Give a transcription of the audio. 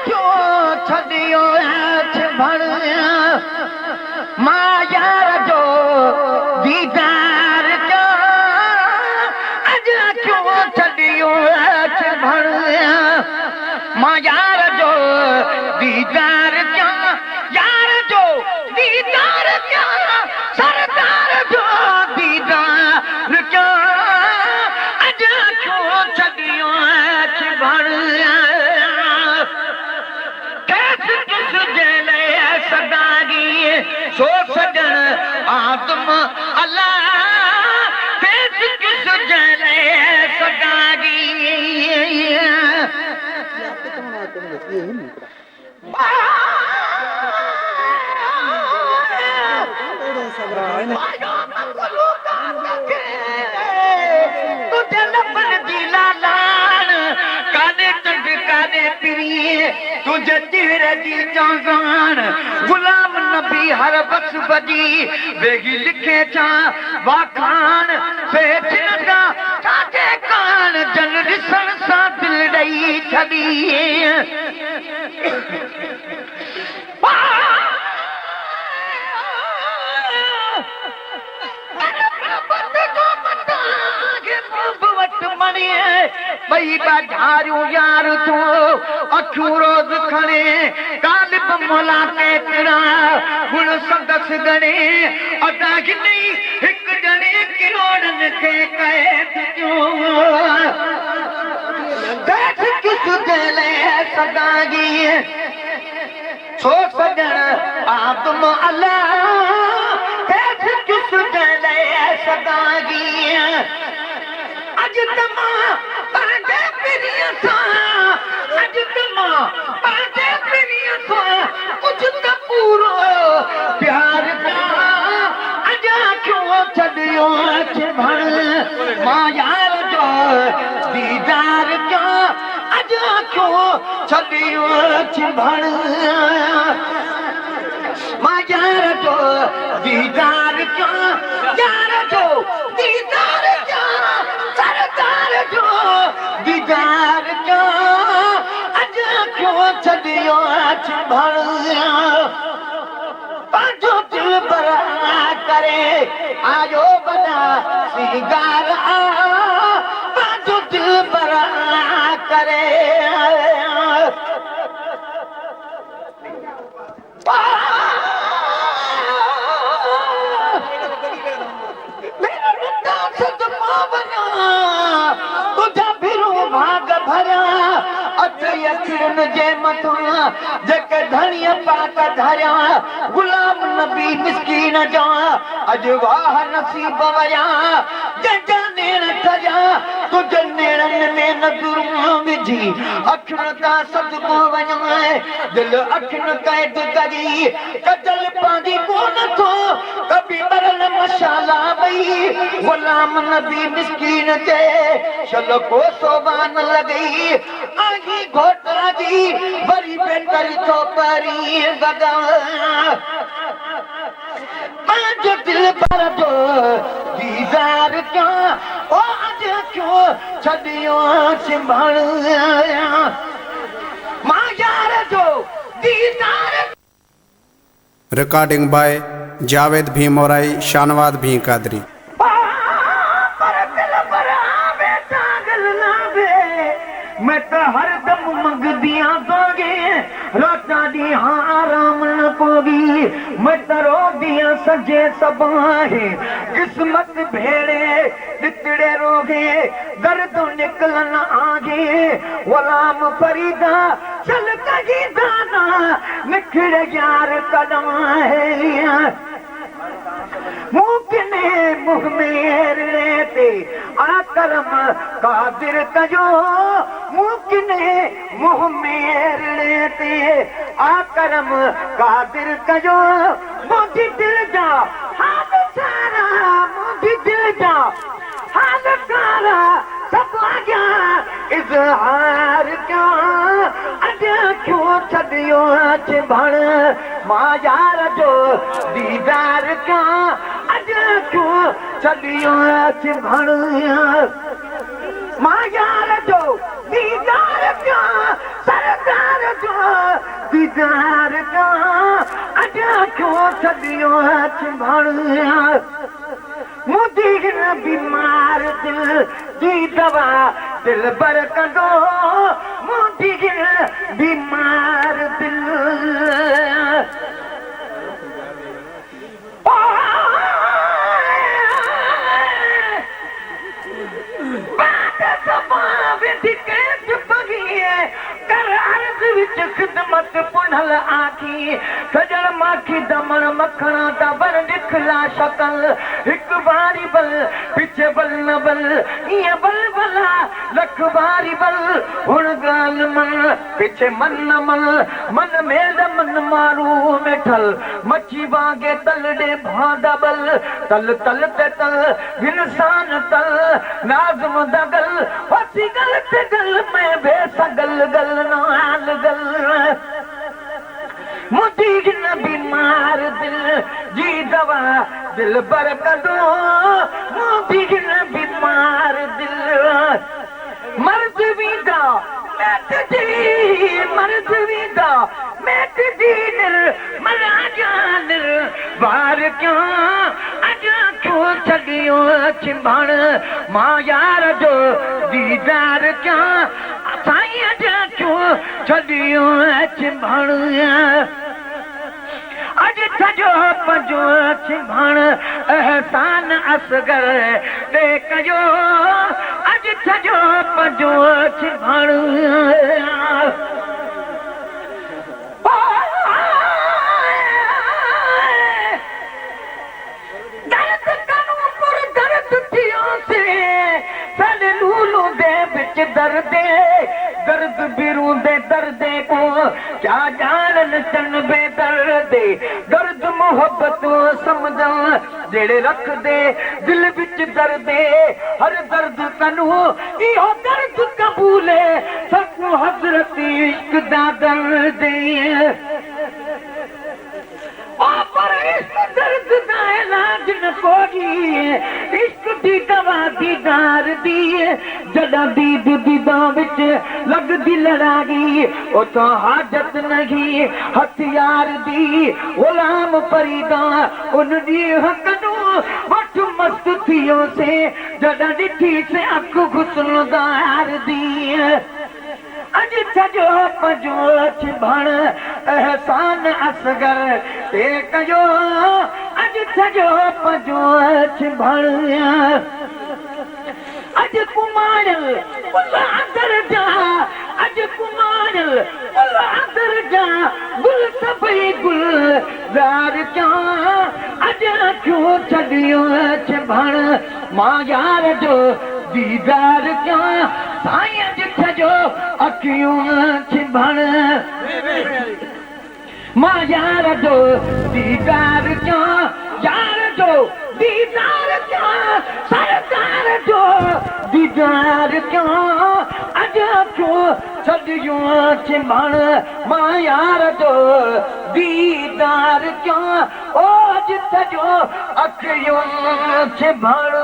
क्यों छड़ियो भण मां यार जो दीदार क्या अज क्यों छड़ियो भण मां यार जो दीदार क्या यार जो दीदार क्या सरदार जो दीदार क्या अज क्यों छड़ियो भण सो सजन आदम अल्लाह तेज किस जले सदागी तुझे लपन दी लालान काने चंद काने पिरी तुझे चेहरे दी जान गुलाम नबी हर बस बजी वेगी लिखे चा वाखान पेट लगा काटे कान जन दिसन सा दिल डई छदी बई बाजारू यार तू अखू रोज खणे गालिब मुलाकात करा गुण संदस गणे अदा की नहीं एक जने किरोड़न के कैद क्यों देख किस दिले सदागी सो सजन आदम अल्लाह देख किस दिले सदागी अज तमा पांडे पिरिया था अज तमा पांडे पिरिया था कुछ तो पूरो प्यार का अज क्यों छड़ियो भण मां यार जो दीदार क्या अज क्यों छड़ियो भण मां यार जो दीदार क्या यार जो दीदार क्या सरदार जो दीदार क्या अज क्यों छड़ियो भण पांचो दिल बरा करे आयो बना सिंगार पांचो दिल बरा करे तुझा फिरो भाग भरा अखिरन जे मथां जेके धणीअ पाक धरिया गुलाम नबी मिस्कीन जा अज वाह नसीब वया जंहिंजा नेण थया तुझे नेणन में नज़रूं विझी अखियुनि तां सदको वञा दिल अखियुनि कैद करी कजल पांदी कोन थो कभी मरल मशाला बई गुलाम नबी मिस्कीन ते चल को सोबान लगी आगी घोटा जी वरी बेटर तो परी बगा पांच दिल पर जो दीदार क्या ओ आज क्यों छड़ियो संभाल मां यार जो दीदार रिकॉर्डिंग बाय जावेद भीमोराई शानवाद भी कादरी मैं तो हर दम मंग दिया दोगे रोटा दी आराम न पोगी मैं तो रो दिया सजे सबाहे किस्मत भेड़े दितड़े रोगे दर्द निकलन आगे गुलाम फरीदा चल कही दाना निखड़ यार कदम है मुकने मुह में रहते आकरम कादिर कजो मुकने मुह में रहते आकरम कादिर कजो मुझे दिल जा हाल सारा मुझे दिल जा हाल सारा सब आजा इजहार क्या अजा क्यों छड़ियो भण मां यार जो दीदार क्या अजा क्यों छड़ियो भण मां यार जो दीदार दीदार का अजा क्यों छदियो चिंभाण मुझी बीमार दिल जी दवा दिल बर कंदो मुझी बीमार दिल खिदमत पुनल आखी सजन माखी दमन मखना दबर निखला शकल एक बारी बल पीछे बल न बल ये बल बला लख बारी बल हुण गाल मन पीछे मन न मल मन में मन मारू में ठल मच्छी बागे तल डे भादा बल तल तल ते तल इंसान तल नाज़म दगल फसी गल ते गल में बेसगल गल नाल गल मुझी न बीमार दिल जी दवा दिल बर कदो मुझी न बीमार दिल मर्द वीदा मर्द वीदा मैट दीन मना जान बार क्यों अजा क्यों छड़ियो चिंभाण मां यार जो दीदार क्या साईं अजा क्यों छड़ियो चिंभाण अज सजो पंजो चिंभाण एहसान असगर ते कयो अज सजो पंजो चिंभाण दर्द कनू पुर दर्द थियो से सन लूलू दे बिच दर्दे दर्द बिरू दे दर्दे को क्या जानन सन बेदर्दे दर्द मोहब्बत समझन जेड़े रख दे दिल बिच दर्दे हर दर्द कनू इहो दर्द कबूले सब हजरत इश्क दा दर्दे पर इश्क दर्द दा इलाज न कोई इश्क दी दवा दीदार दी जड़ा दीद दीदा विच लगदी लड़ाई ओ तो हाजत नहीं हथियार दी गुलाम फरीदा उन दी हकनू वठ मस्त थियो से जड़ा डिठी से अख घुसलदार दी अज सजो पंजो चिंभाण एहसान असगर ते कयो अज सजो पंजो चिंभाण अज कुमार अंदर जा अज कुमार अंदर जा गुल सभई गुल ज़ार क्या अज क्यों छड़ियो चिंभाण मां यार जो दीदार क्या साईं अज सजो अखियूं चिंभाण मां यार जो दीदार क्या यार जो दीदार क्या सरकार जो दीदार क्या अज क्यों छड़ियो चिंभाण मां यार जो दीदार क्या ओ अज सजो अखियूं चिंभाण